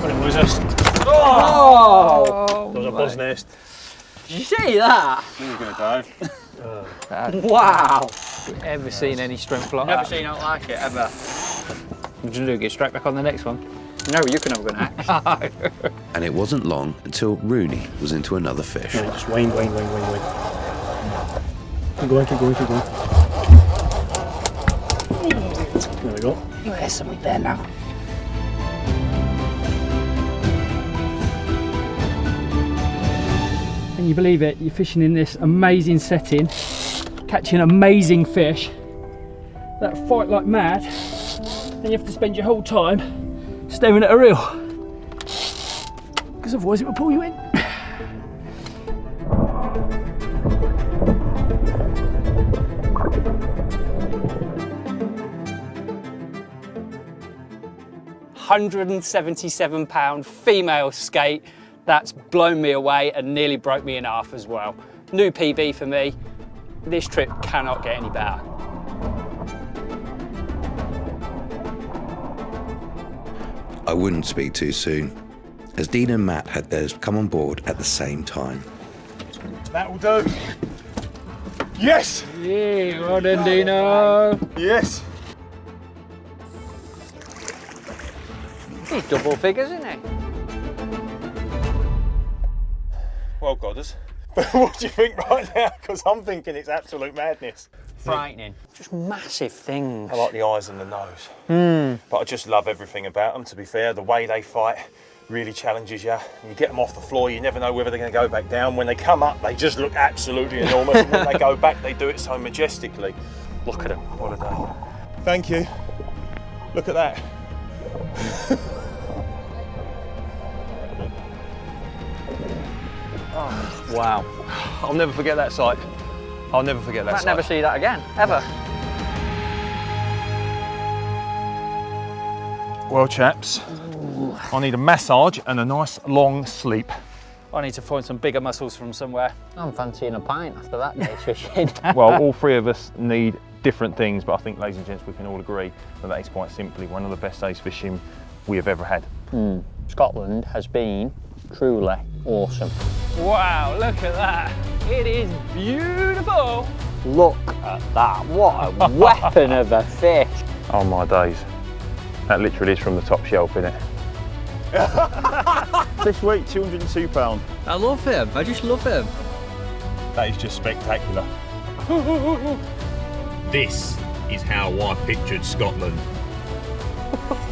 When it loses, Oh! there's a buzz nest. Did you see that? He was going to dive. Wow! Ever seen any strength like Never that? seen out like it ever. What you do? Get straight back on the next one? No, you can have a good axe. And it wasn't long until Rooney was into another fish. No, just wind. Keep going. There we go. There's something there now. Can you believe it? You're fishing in this amazing setting, catching amazing fish that fight like mad, and you have to spend your whole time staring at a reel, because otherwise it will pull you in. £177 female skate. That's blown me away and nearly broke me in half as well. New PB for me. This trip cannot get any better. I wouldn't speak too soon, as Dean and Matt had theirs come on board at the same time. That will do. Yes! Yeah, well done, Dino. Yes! He's double figures, isn't he? Well, Godders. But what do you think right now? Because I'm thinking it's absolute madness. Frightening. Just massive things. I like the eyes and the nose. But I just love everything about them, to be fair. The way they fight really challenges you. You get them off the floor, you never know whether they're going to go back down. When they come up, they just look absolutely enormous. And when they go back, they do it so majestically. Look at him. What a day. Thank you. Look at that. Oh, wow. I'll never forget that sight. I'll never forget that Might sight. never see that again, ever. Well, chaps, I need a massage and a nice long sleep. I need to find some bigger mussels from somewhere. I'm fancying a pint after that day's fishing. Well, all three of us need different things, but I think, ladies and gents, we can all agree that that is quite simply one of the best days fishing we have ever had. Scotland has been truly awesome. Wow, look at that. It is beautiful. Look at that, what a weapon of a fish. Oh my days. That literally is from the top shelf, isn't it? Fish weight, £202. I love him, I just love him. That is just spectacular. This is how I pictured Scotland.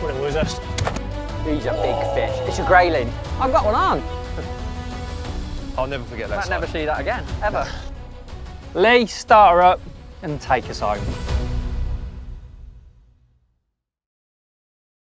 What was this? He's a big fish. It's a grayling. I've got one on. I'll never forget that Might sight. never see that again, ever. Lee, start her up and take us home.